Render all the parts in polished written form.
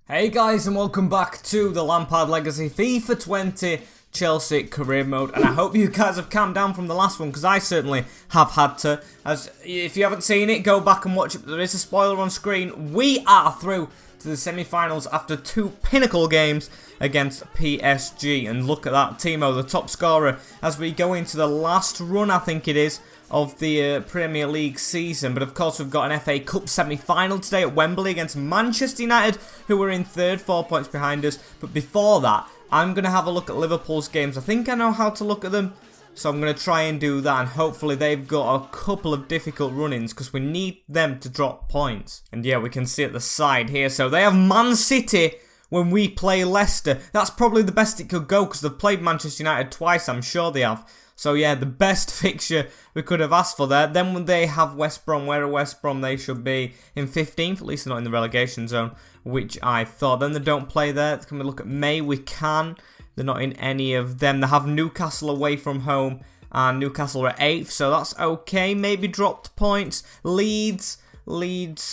Hey guys, and welcome back to the Lampard Legacy FIFA 20 Chelsea Career Mode, and I hope you guys have calmed down from the last one, because I certainly have had to. As if you haven't seen it, go back and watch it. There is a spoiler on screen. We are through to the semi-finals after two pinnacle games against PSG, and look at that, Timo, the top scorer, as we go into the last run, I think it is, of the Premier League season. But of course we've got an FA Cup semi-final today at Wembley against Manchester United, who are in third, 4 points behind us. But before that, I'm going to have a look at Liverpool's games. I think I know how to look at them, so I'm going to try and do that, and hopefully they've got a couple of difficult run-ins, because we need them to drop points. And yeah, we can see at the side here, so they have Man City when we play Leicester. That's probably the best it could go, because they've played Manchester United twice, I'm sure they have. So yeah, the best fixture we could have asked for there. Then when they have West Brom, where at West Brom they should be in 15th, at least they're not in the relegation zone, which I thought. Then they don't play there. Can we look at May? We can. They're not in any of them. They have Newcastle away from home, and Newcastle are 8th, so that's okay. Maybe dropped points. Leeds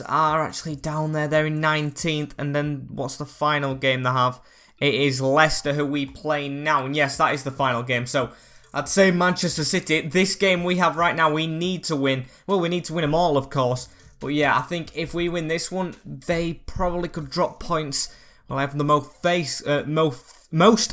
are actually down there. They're in 19th, and then what's the final game they have? It is Leicester, who we play now, and yes, that is the final game. So I'd say Manchester City, this game we have right now, we need to win. Well, we need to win them all, of course. But yeah, I think if we win this one, they probably could drop points. Well, I have the most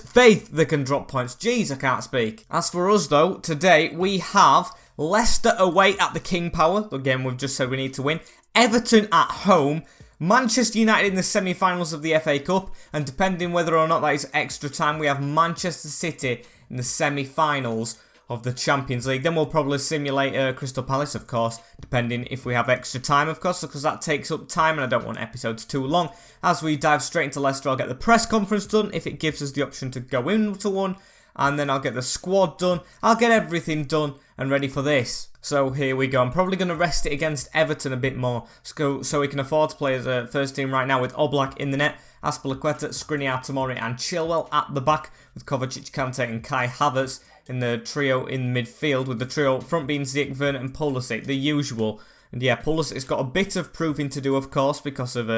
faith they can drop points. Jeez, I can't speak. As for us, though, today we have Leicester away at the King Power. Again, we've just said we need to win. Everton at home. Manchester United in the semi-finals of the FA Cup. And depending whether or not that is extra time, we have Manchester City in the semi-finals of the Champions League. Then we'll probably simulate Crystal Palace, of course, depending if we have extra time, of course, because that takes up time and I don't want episodes too long. As we dive straight into Leicester, I'll get the press conference done if it gives us the option to go into one, and then I'll get the squad done. I'll get everything done and ready for this. So here we go. I'm probably going to rest it against Everton a bit more, so we can afford to play as a first team right now with Oblak in the net, Azpilicueta, Skriniar, Tomori and Chilwell at the back, with Kovacic, Kante and Kai Havertz in the trio in midfield, with the trio front being Ziyech, Werner and Pulisic, the usual. And yeah, Pulisic's got a bit of proving to do, of course, because of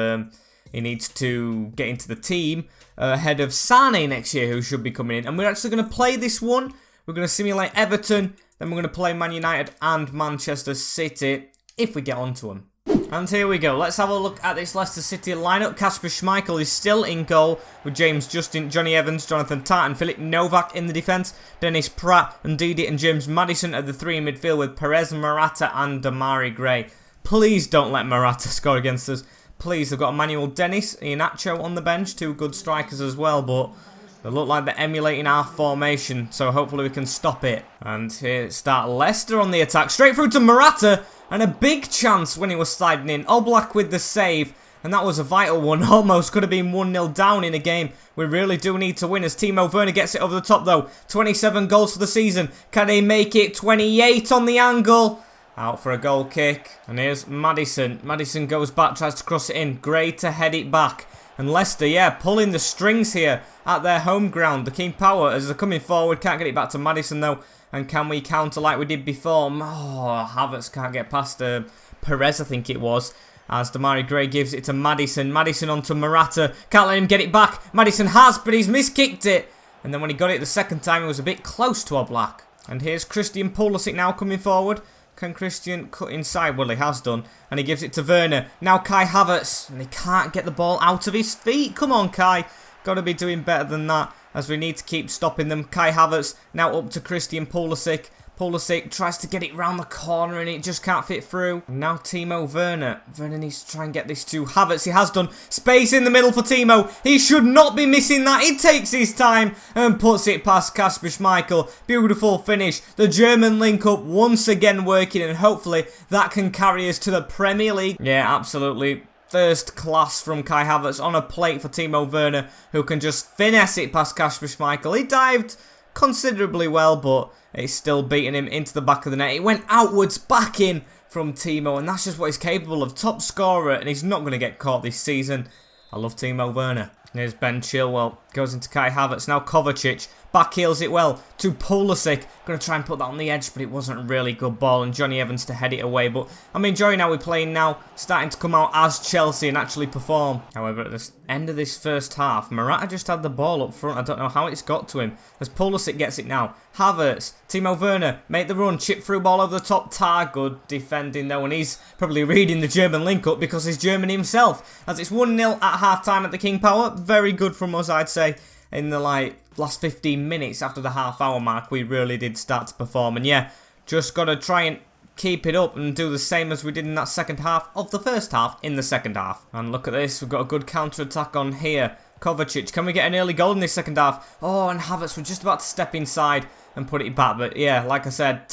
he needs to get into the team ahead of Sane next year, who should be coming in. And we're actually going to play this one. We're going to simulate Everton, then we're going to play Man United and Manchester City if we get onto them. And here we go. Let's have a look at this Leicester City lineup. Kasper Schmeichel is still in goal, with James Justin, Johnny Evans, Jonathan Tah and Philip Novak in the defence. Dennis Pratt and Didi and James Maddison at the 3 in midfield, with Perez, Morata and Damari Gray. Please don't let Morata score against us. Please, they've got Emmanuel Dennis, Iheanacho on the bench, 2 good strikers as well, but they look like they're emulating our formation, so hopefully we can stop it. And here start Leicester on the attack, straight through to Morata, and a big chance when he was sliding in. Oblak with the save, and that was a vital one. Almost could have been 1-0 down in a game. We really do need to win, as Timo Werner gets it over the top though. 27 goals for the season. Can he make it? 28 on the angle. Out for a goal kick. And here's Maddison. Maddison goes back, tries to cross it in. Gray to head it back. And Leicester, yeah, pulling the strings here at their home ground. The King Power, as they're coming forward, can't get it back to Maddison though. And can we counter like we did before? Oh, Havertz can't get past Perez, I think it was. As Damari Gray gives it to Maddison. Maddison onto Morata. Can't let him get it back. Maddison has, but he's miskicked it. And then when he got it the second time, he was a bit close to Oblak. And here's Christian Pulisic now coming forward. Can Christian cut inside? Well, he has done. And he gives it to Werner. Now Kai Havertz. And he can't get the ball out of his feet. Come on, Kai. Got to be doing better than that, as we need to keep stopping them. Kai Havertz now up to Christian Pulisic. Pulisic tries to get it round the corner and it just can't fit through. And now Timo Werner. Werner needs to try and get this to Havertz. He has done. Space in the middle for Timo. He should not be missing that. He takes his time and puts it past Kasper Schmeichel. Beautiful finish. The German link-up once again working, and hopefully that can carry us to the Premier League. Yeah, absolutely. First class from Kai Havertz on a plate for Timo Werner, who can just finesse it past Kasper Schmeichel. He dived considerably well, but it's still beating him into the back of the net. It went outwards, back in from Timo, and that's just what he's capable of. Top scorer, and he's not going to get caught this season. I love Timo Werner. Here's Ben Chilwell. Goes into Kai Havertz. Now Kovacic. Backheels it well to Pulisic. Going to try and put that on the edge, but it wasn't a really good ball. And Johnny Evans to head it away. But I'm enjoying how we're playing now. Starting to come out as Chelsea and actually perform. However, at the end of this first half, Morata just had the ball up front. I don't know how it's got to him. As Pulisic gets it now. Havertz, Timo Werner, make the run. Chip through ball over the top. Tar, good defending though. And he's probably reading the German link-up because he's German himself. As it's 1-0 at half-time at the King Power. Very good from us, I'd say. In the last 15 minutes after the half-hour mark, we really did start to perform. And yeah, just got to try and keep it up and do the same as we did in that second half of the first half in the second half. And look at this, we've got a good counter-attack on here. Kovacic, can we get an early goal in this second half? Oh, and Havertz, we're just about to step inside and put it back. But yeah, like I said,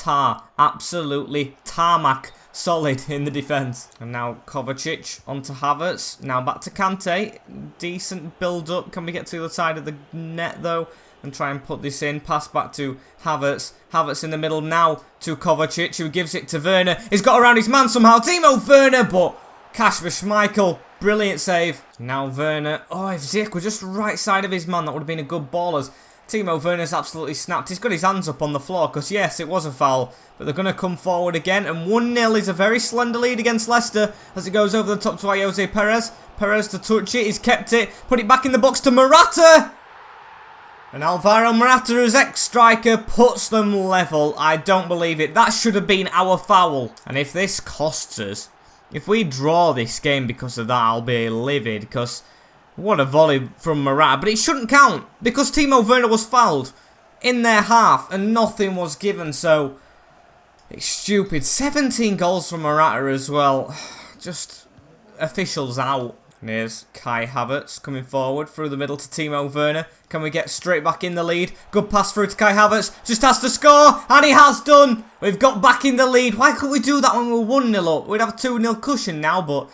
absolutely tarmac. Solid in the defence. And now Kovacic onto Havertz. Now back to Kante. Decent build-up. Can we get to the other side of the net, though? And try and put this in. Pass back to Havertz. Havertz in the middle now to Kovacic, who gives it to Werner. He's got around his man somehow. Timo Werner, but Kasper Schmeichel. Brilliant save. Now Werner. Oh, if Ziyech were just right side of his man, that would have been a good ball. As Timo Werner's absolutely snapped. He's got his hands up on the floor because, yes, it was a foul. But they're going to come forward again. And 1-0 is a very slender lead against Leicester as it goes over the top to Jose Perez. Perez to touch it. He's kept it. Put it back in the box to Morata. And Alvaro Morata, as ex-striker, puts them level. I don't believe it. That should have been our foul. And if this costs us, if we draw this game because of that, I'll be livid. Because what a volley from Morata. But it shouldn't count because Timo Werner was fouled in their half and nothing was given. So it's stupid. 17 goals from Morata as well. Just officials out. And here's Kai Havertz coming forward through the middle to Timo Werner. Can we get straight back in the lead? Good pass through to Kai Havertz. Just has to score. And he has done. We've got back in the lead. Why couldn't we do that when we were 1-0 up? We'd have a 2-0 cushion now, but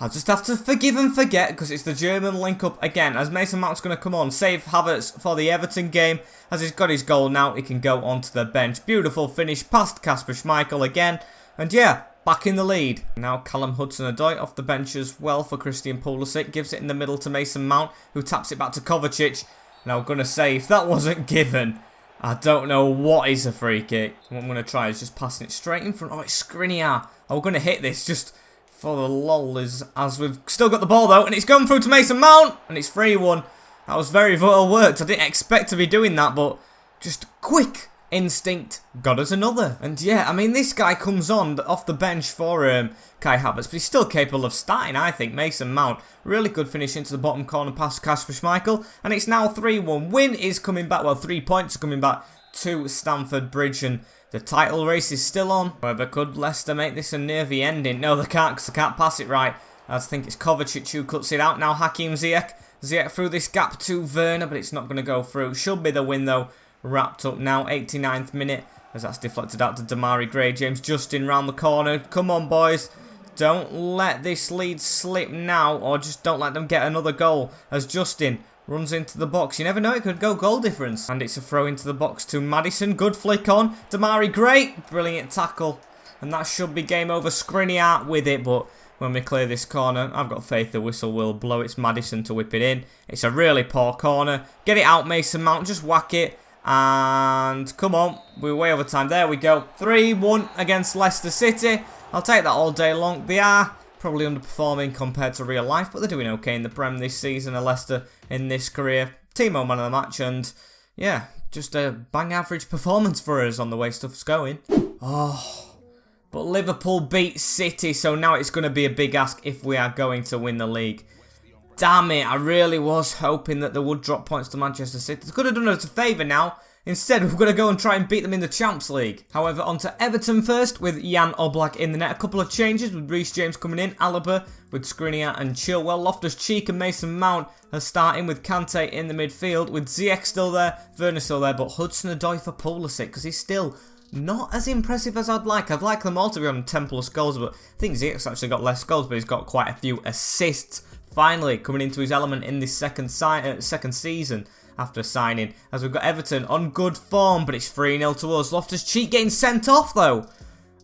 I'll just have to forgive and forget because it's the German link-up again. As Mason Mount's going to come on. Save Havertz for the Everton game. As he's got his goal now, he can go onto the bench. Beautiful finish past Kasper Schmeichel again. And yeah, back in the lead. Now Callum Hudson-Odoi off the bench as well for Christian Pulisic. Gives it in the middle to Mason Mount, who taps it back to Kovacic. Now I'm going to say, if that wasn't given, I don't know what is a free kick. What I'm going to try is just passing it straight in front. Oh, it's Skriniar. We're going to hit this just for the lol as we've still got the ball though. And it's gone through to Mason Mount. And it's 3-1. That was very well worked. I didn't expect to be doing that, but just quick instinct got us another. And yeah, I mean, this guy comes on off the bench for Kai Havertz, but he's still capable of starting, I think. Mason Mount, really good finish into the bottom corner past Kasper Schmeichel. And it's now 3-1. Win is coming back, well, 3 points are coming back to Stamford Bridge. And the title race is still on. However, could Leicester make this a nervy ending? No, they can't, because they can't pass it right. I think it's Kovacic who cuts it out. Now Hakim Ziyech. Ziyech through this gap to Werner, but it's not going to go through. Should be the win, though. Wrapped up now, 89th minute, as that's deflected out to Damari Gray. James Justin round the corner. Come on, boys. Don't let this lead slip now, or just don't let them get another goal. As Justin runs into the box. You never know, it could go goal difference. And it's a throw into the box to Maddison. Good flick on. Damari Gray. Brilliant tackle. And that should be game over. Skriniar with it, but when we clear this corner, I've got faith the whistle will blow. It's Maddison to whip it in. It's a really poor corner. Get it out, Mason Mount. Just whack it. And come on, we're way over time. There we go. 3-1 against Leicester City. I'll take that all day long. They are probably underperforming compared to real life, but they're doing okay in the Prem this season. And Leicester in this career. Timo man of the match. And yeah, just a bang average performance for us on the way stuff's going. Oh, but Liverpool beat City, so now it's going to be a big ask if we are going to win the league. Damn it, I really was hoping that they would drop points to Manchester City. They could have done us a favour now. Instead, we're going to go and try and beat them in the Champions League. However, on to Everton first with Jan Oblak in the net. A couple of changes with Reece James coming in. Alaba with Skriniar and Chilwell. Loftus-Cheek and Mason Mount are starting with Kante in the midfield. With Ziyech still there, Werner still there, but Hudson-Odoi for Pulisic because he's still not as impressive as I'd like. I'd like them all to be on 10 plus goals, but I think Ziyech's actually got less goals, but he's got quite a few assists. Finally, coming into his element in this second season after signing. As we've got Everton on good form, but it's 3-0 to us. Loftus-Cheek getting sent off, though.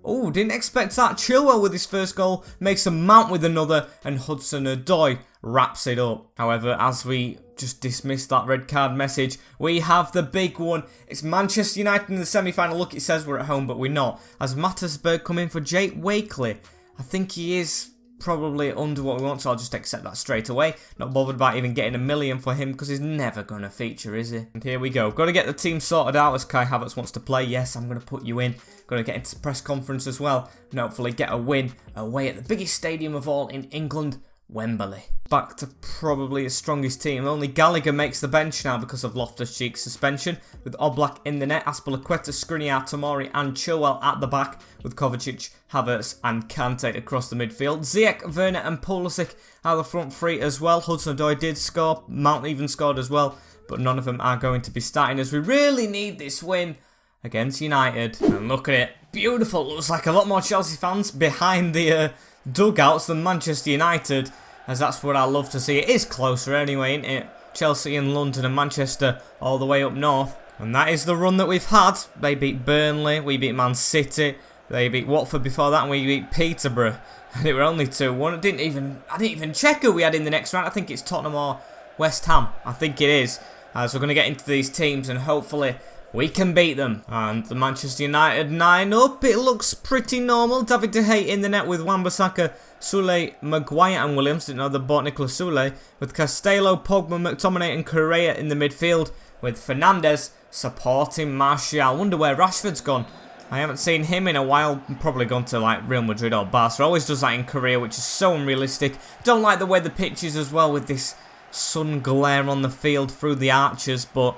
Oh, didn't expect that. Chilwell with his first goal. Makes a Mount with another. And Hudson-Odoi wraps it up. However, as we just dismissed that red card message, we have the big one. It's Manchester United in the semi-final. Look, it says we're at home, but we're not. As Mattersburg come in for Jake Wakely. I think he is probably under what we want, so I'll just accept that straight away. Not bothered about even getting $1 million for him, because he's never going to feature, is he? And here we go. Got to get the team sorted out as Kai Havertz wants to play. Yes, I'm going to put you in. Got to get into the press conference as well, and hopefully get a win away at the biggest stadium of all in England, Wembley. Back to probably his strongest team. Only Gallagher makes the bench now because of Loftus-Cheek's suspension, with Oblak in the net, Azpilicueta, Skriniar, Tomori and Chilwell at the back, with Kovacic, Havertz and Kante across the midfield. Ziyech, Werner and Pulisic are the front three as well. Hudson-Odoi did score, Mount even scored as well, but none of them are going to be starting, as we really need this win against United. And look at it, beautiful. Looks like a lot more Chelsea fans behind the dugouts than Manchester United, as that's what I love to see. It is closer anyway, isn't it? Chelsea in London and Manchester all the way up north. And that is the run that we've had. They beat Burnley, we beat Man City, they beat Watford before that, and we beat Peterborough. And it were only 2-1. I didn't even check who we had in the next round. I think it's Tottenham or West Ham. I think it is. So we're going to get into these teams and hopefully we can beat them. And the Manchester United 9 up. It looks pretty normal. David De Gea in the net with Wan-Bissaka, Soulé, Maguire and Williams. Didn't know they bought Nicolas Soulé. With Castello, Pogba, McTominay and Correa in the midfield. With Fernandes supporting Martial. Wonder where Rashford's gone. I haven't seen him in a while. Probably gone to like Real Madrid or Barca. Always does that in Korea, which is so unrealistic. Don't like the way the pitch is as well, with this sun glare on the field through the arches, but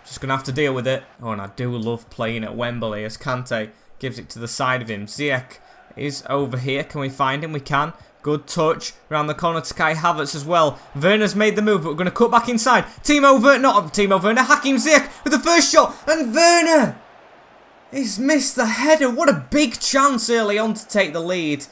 just going to have to deal with it. Oh, and I do love playing at Wembley, as Kante gives it to the side of him. Ziyech is over here. Can we find him? We can. Good touch around the corner to Kai Havertz as well. Werner's made the move, but we're going to cut back inside. Timo Werner, not Timo Werner, Hakim Ziyech with the first shot, and Werner! He's missed the header. What a big chance early on to take the lead.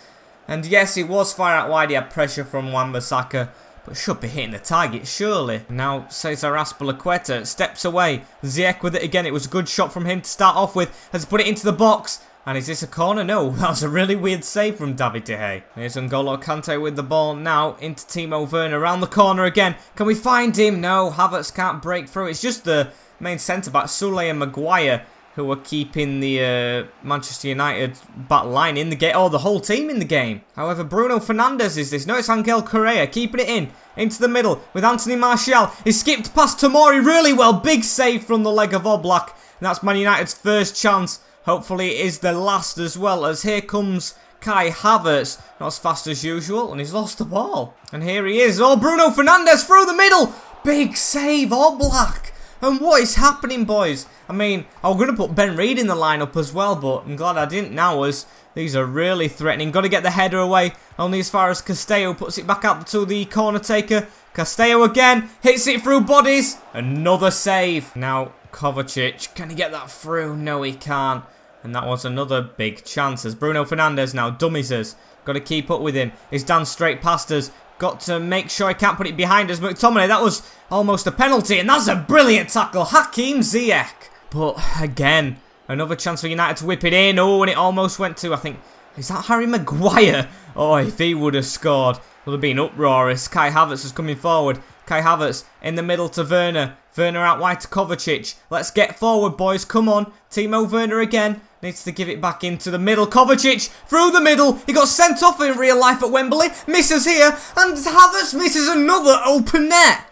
And yes, he was far out wide. He had pressure from Wan-Bissaka, but should be hitting the target, surely. Now, Cesar Azpilicueta steps away. Ziyech with it again. It was a good shot from him to start off with. Has put it into the box. And is this a corner? No, that was a really weird save from David De Gea. Here's N'Golo Kante with the ball now into Timo Werner. Around the corner again. Can we find him? No, Havertz can't break through. It's just the main centre-back, Soulé and Maguire, who are keeping the Manchester United back line in the game. Oh, the whole team in the game. However, Bruno Fernandes is this. No, it's Angel Correa keeping it in. Into the middle with Anthony Martial. He skipped past Tomori really well. Big save from the leg of Oblak. And that's Man United's first chance. Hopefully it is the last as well, as here comes Kai Havertz. Not as fast as usual, and he's lost the ball. And here he is. Oh, Bruno Fernandes through the middle. Big save, Oblak. And what is happening, boys? I mean, I was going to put Ben Reed in the lineup as well, but I'm glad I didn't now, as these are really threatening. Got to get the header away, only as far as Castello puts it back out to the corner taker. Castello again, hits it through bodies. Another save. Now, Kovacic, can he get that through? No, he can't. And that was another big chance, as Bruno Fernandes now dummies us. Got to keep up with him. He's down straight past us. Got to make sure he can't put it behind us. McTominay, that was almost a penalty, and that's a brilliant tackle. Hakim Ziyech. But again, another chance for United to whip it in. Oh, and it almost went to, I think, is that Harry Maguire? Oh, if he would have scored, it would have been uproarious. Kai Havertz is coming forward. Kai Havertz in the middle to Werner. Werner out wide to Kovacic. Let's get forward, boys. Come on. Timo Werner again. Needs to give it back into the middle. Kovacic through the middle. He got sent off in real life at Wembley. Misses here. And Havertz misses another open net.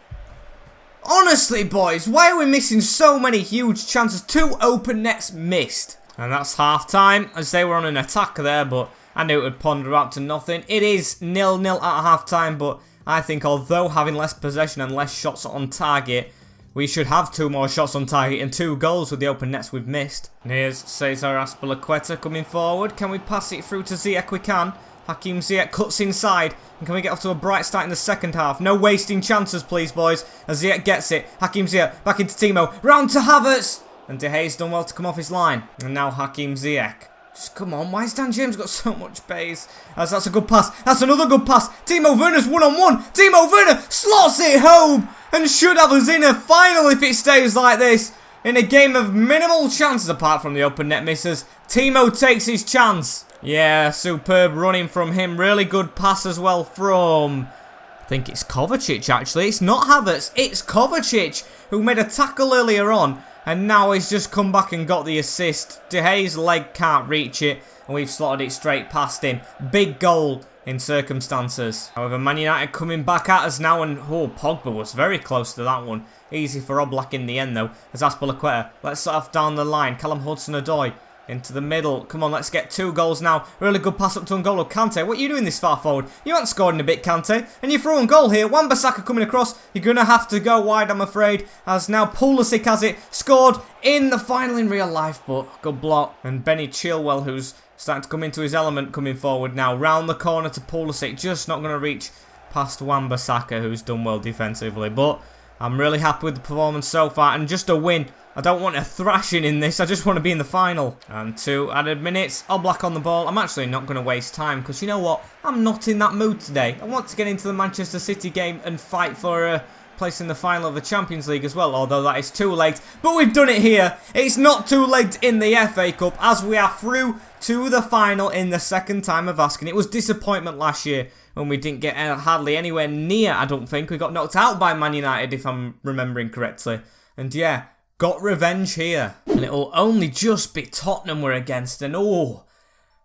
Honestly, boys, why are we missing so many huge chances? 2 open nets missed. And that's half time, as they were on an attack there, but I knew it would ponder out to nothing. It is 0-0 at half time, but I think although having less possession and less shots on target, we should have 2 more shots on target and 2 goals with the open nets we've missed. And here's Cesar Azpilicueta coming forward. Can we pass it through to Ziyech? We can. Hakim Ziyech cuts inside. And can we get off to a bright start in the second half? No wasting chances, please, boys. As Ziyech gets it. Hakim Ziyech back into Timo. Round to Havertz. And De Gea's done well to come off his line. And now Hakim Ziyech. Just come on. Why has Dan James got so much pace? As that's a good pass. That's another good pass. Timo Werner's one-on-one. Timo Werner slots it home. And should have us in a final if it stays like this. In a game of minimal chances apart from the open net misses. Timo takes his chance. Yeah, superb running from him. Really good pass as well from I think it's Kovacic actually. It's not Havertz, it's Kovacic who made a tackle earlier on and now he's just come back and got the assist. De Gea's leg can't reach it and we've slotted it straight past him. Big goal in circumstances. However, Man United coming back at us now and Pogba was very close to that one. Easy for Oblak in the end though as Azpilicueta. Let's start off down the line. Callum Hudson-Odoi into the middle. Come on, let's get 2 goals now. Really good pass up to N'Golo Kante. What are you doing this far forward? You haven't scored in a bit, Kante. And you're throwing goal here. Wan-Bissaka coming across. You're going to have to go wide, I'm afraid. As now Pulisic has it. Scored in the final in real life, but good block. And Benny Chilwell, who's starting to come into his element, coming forward now. Round the corner to Pulisic. Just not going to reach past Wan-Bissaka, who's done well defensively. But I'm really happy with the performance so far. And just a win. I don't want a thrashing in this, I just want to be in the final. And 2 added minutes, Oblak on the ball. I'm actually not going to waste time because you know what? I'm not in that mood today. I want to get into the Manchester City game and fight for a place in the final of the Champions League as well, although that is too late. But we've done it here. It's not too late in the FA Cup as we are through to the final in the second time of asking. It was disappointment last year when we didn't get hardly anywhere near, I don't think. We got knocked out by Man United if I'm remembering correctly. And yeah, got revenge here. And it'll only just be Tottenham we're against. And oh,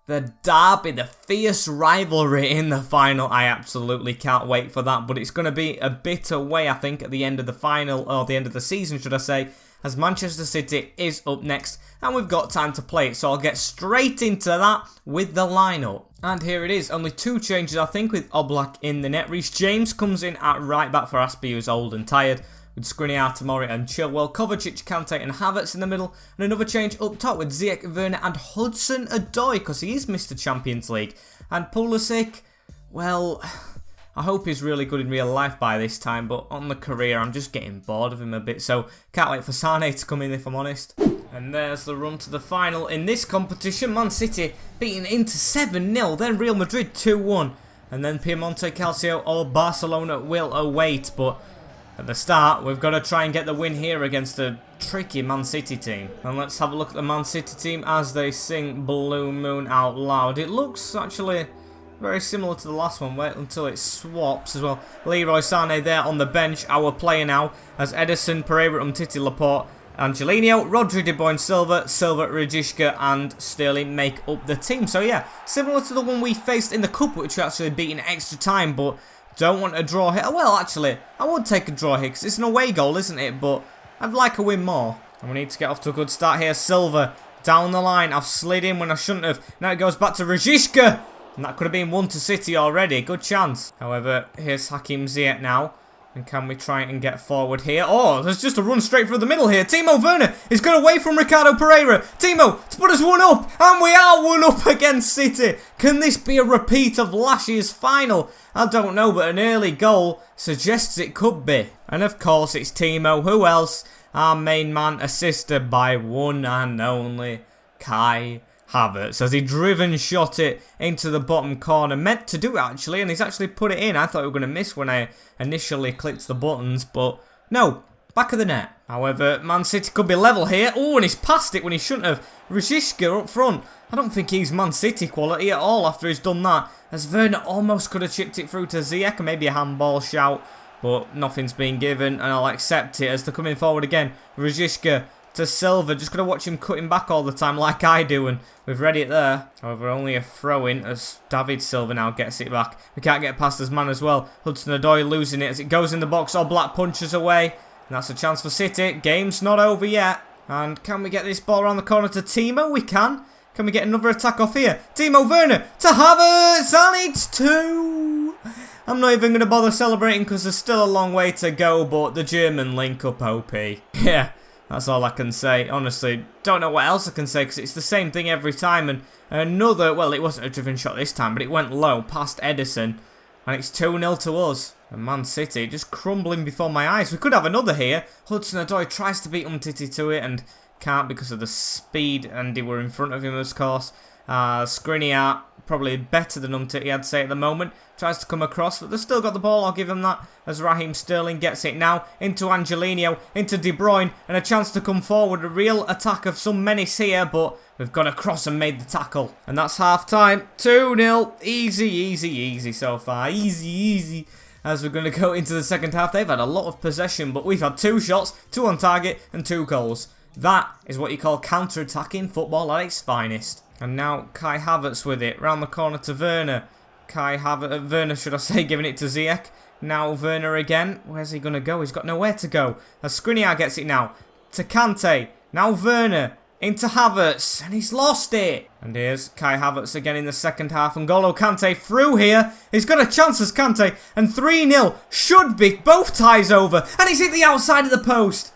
the derby, the fierce rivalry in the final. I absolutely can't wait for that. But it's going to be a bit away, I think, at the end of the final, or the end of the season, should I say, as Manchester City is up next. And we've got time to play it. So I'll get straight into that with the lineup. And here it is. Only 2 changes, I think, with Oblak in the net. Reece James comes in at right back for Aspie, who's old and tired, with Skriniar, Tomori and Chilwell, Kovacic, Kante and Havertz in the middle, and another change up top with Ziyech, Werner and Hudson-Odoi, because he is Mr. Champions League. And Pulisic, well, I hope he's really good in real life by this time, but on the career I'm just getting bored of him a bit, so can't wait for Sane to come in if I'm honest. And there's the run to the final in this competition. Man City beating Inter 7-0, then Real Madrid 2-1, and then Piemonte Calcio or Barcelona will await, but at the start, we've got to try and get the win here against a tricky Man City team. And let's have a look at the Man City team as they sing Blue Moon out loud. It looks actually very similar to the last one. Wait until it swaps as well. Leroy Sané there on the bench, our player now, as Ederson, Pereira, Umtiti, Laporte, Angelino, Rodri, De Bruyne, Silva, Rajishka and Sterling make up the team. So yeah, similar to the one we faced in the Cup, which we actually beat in extra time, but don't want a draw here. Well, actually, I would take a draw here because it's an away goal, isn't it? But I'd like a win more. And we need to get off to a good start here. Silva down the line. I've slid in when I shouldn't have. Now it goes back to Rajishka. And that could have been 1 to City already. Good chance. However, here's Hakim Ziyech now. And can we try and get forward here? Oh, there's just a run straight through the middle here. Timo Werner is going away from Ricardo Pereira. Timo to put us 1-up. And we are 1-up against City. Can this be a repeat of last year's final? I don't know, but an early goal suggests it could be. And of course, it's Timo. Who else? Our main man, assisted by one and only Kai Havertz, as he driven shot it into the bottom corner. Meant to do it actually, and he's actually put it in. I thought we were going to miss when I initially clicked the buttons, but no, back of the net. However, Man City could be level here. Oh, and he's passed it when he shouldn't have. Rajishka up front. I don't think he's Man City quality at all after he's done that, as Werner almost could have chipped it through to Ziyech, and maybe a handball shout, but nothing's been given, and I'll accept it as they're coming forward again. Rajishka to Silva, just going to watch him cutting back all the time like I do, and we've read it there. However, only a throw-in as David Silva now gets it back. We can't get past his man as well. Hudson-Odoi losing it as it goes in the box. Oblak punches away, and that's a chance for City. Game's not over yet. And can we get this ball around the corner to Timo? We can. Can we get another attack off here? Timo Werner to Havertz, and it's 2. I'm not even going to bother celebrating because there's still a long way to go, but the German link-up OP. Yeah. That's all I can say. Honestly, don't know what else I can say because it's the same thing every time. And another, well, it wasn't a driven shot this time, but it went low past Ederson. And it's 2-0 to us. And Man City just crumbling before my eyes. We could have another here. Hudson-Odoi tries to beat Umtiti to it and can't because of the speed. And they were in front of him, of course. Skriniar, probably better than Umtiti, I'd say, at the moment. Tries to come across, but they've still got the ball, I'll give them that. As Raheem Sterling gets it now into Angelino, into De Bruyne, and a chance to come forward. A real attack of some menace here, but we've got across and made the tackle. And that's half time. 2-0. Easy, easy, easy so far. Easy, easy. as we're going to go into the second half. They've had a lot of possession, but we've had 2 shots, 2 on target, and 2 goals. That is what you call counter-attacking football at its finest. And now Kai Havertz with it, round the corner to Werner. Werner, should I say, giving it to Ziyech. Now Werner again. Where's he going to go? He's got nowhere to go. As Skriniar gets it now. To Kante. Now Werner. Into Havertz. And he's lost it. And here's Kai Havertz again in the second half. N'Golo Kante through here. He's got a chance as Kante. And 3-0 should be both ties over. And he's hit the outside of the post.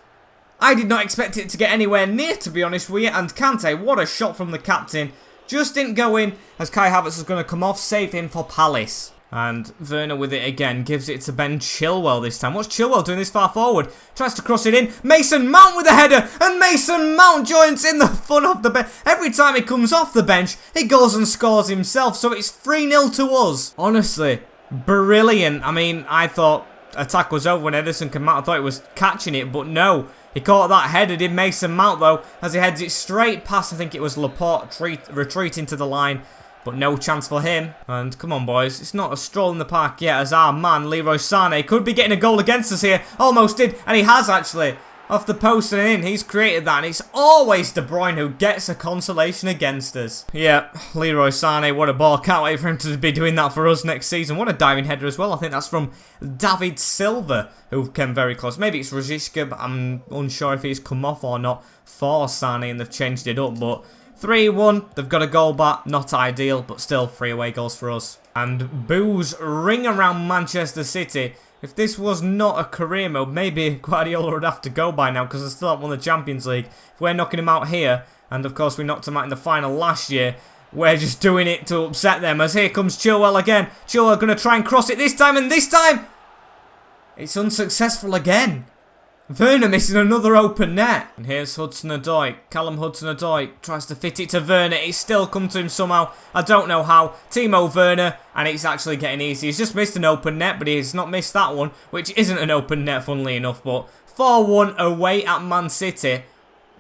I did not expect it to get anywhere near, to be honest with you. And Kante, what a shot from the captain. Just didn't go in as Kai Havertz is going to come off. Save him for Palace. And Werner with it again, gives it to Ben Chilwell this time. What's Chilwell doing this far forward? Tries to cross it in. Mason Mount with a header. And Mason Mount joins in the fun off the bench. Every time he comes off the bench, he goes and scores himself. So it's 3-0 to us. Honestly, brilliant. I mean, I thought attack was over when Ederson came out. I thought he was catching it, but no. He caught that header, did Mason Mount, though, as he heads it straight past, I think it was Lampard retreating to the line. But no chance for him. And come on, boys. It's not a stroll in the park yet, as our man, Leroy Sané, could be getting a goal against us here. Almost did. And he has, actually. Off the post and in. He's created that. And it's always De Bruyne who gets a consolation against us. Yeah, Leroy Sané, what a ball. Can't wait for him to be doing that for us next season. What a diving header as well. I think that's from David Silva, who came very close. Maybe it's Ruzicka, but I'm unsure if he's come off or not for Sané and they've changed it up. But 3-1, they've got a goal back, not ideal, but still 3 away goals for us. And boos ring around Manchester City. If this was not a career mode, maybe Guardiola would have to go by now because they still haven't won the Champions League. If we're knocking him out here, and of course we knocked him out in the final last year, we're just doing it to upset them. As here comes Chilwell again. Chilwell going to try and cross it this time, and this time it's unsuccessful again. Werner missing another open net. And here's Hudson-Odoi. Callum Hudson-Odoi tries to fit it to Werner. It's still come to him somehow. I don't know how. Timo Werner. And it's actually getting easy. He's just missed an open net, but he's not missed that one, which isn't an open net, funnily enough. But 4-1 away at Man City.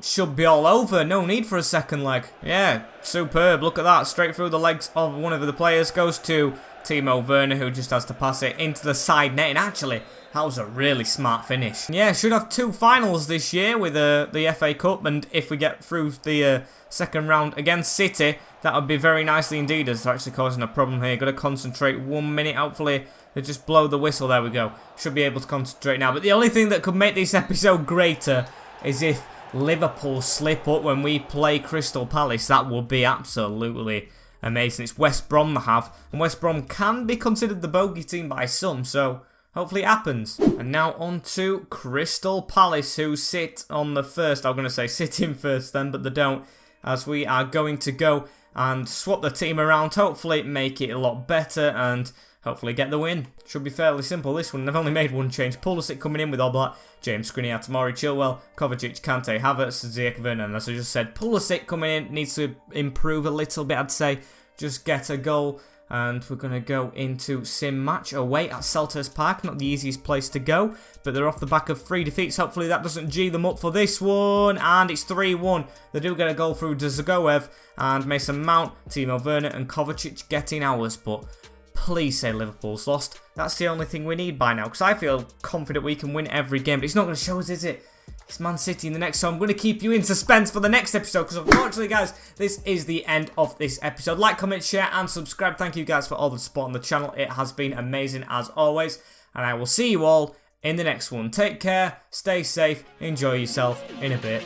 Should be all over. No need for a second leg. Yeah, superb. Look at that. Straight through the legs of one of the players. Goes to Timo Werner, who just has to pass it into the side net. And actually, that was a really smart finish. Yeah, should have 2 finals this year with the FA Cup. And if we get through the second round against City, that would be very nicely indeed, as they're actually causing a problem here. Got to concentrate 1 minute. Hopefully, they just blow the whistle. There we go. Should be able to concentrate now. But the only thing that could make this episode greater is if Liverpool slip up when we play Crystal Palace. That would be absolutely amazing. It's West Brom they have. And West Brom can be considered the bogey team by some, so hopefully it happens. And now on to Crystal Palace, who sit on the first. I'm going to say sit in first then, but they don't. As we are going to go and swap the team around. Hopefully make it a lot better and hopefully get the win. Should be fairly simple this one. They've only made 1 change. Pulisic coming in with Oblak, James Skriniar, Tomori, Chilwell, Kovacic, Kante, Havertz, Ziyech, Werner. And as I just said, Pulisic coming in. Needs to improve a little bit, I'd say. Just get a goal. And we're going to go into sim match away at Selhurst Park. Not the easiest place to go, but they're off the back of 3 defeats. Hopefully that doesn't G them up for this one. And it's 3-1. They do get a goal through Zagoev and Mason Mount, Timo Werner and Kovacic getting ours. But please say Liverpool's lost. That's the only thing we need by now, because I feel confident we can win every game. But it's not going to show us, is it? It's Man City in the next, so I'm going to keep you in suspense for the next episode, because unfortunately, guys, this is the end of this episode. Like, comment, share, and subscribe. Thank you, guys, for all the support on the channel. It has been amazing, as always, and I will see you all in the next one. Take care, stay safe, enjoy yourself in a bit.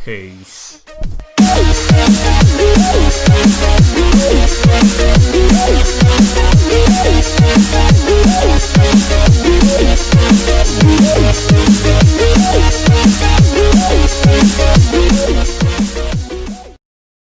Peace.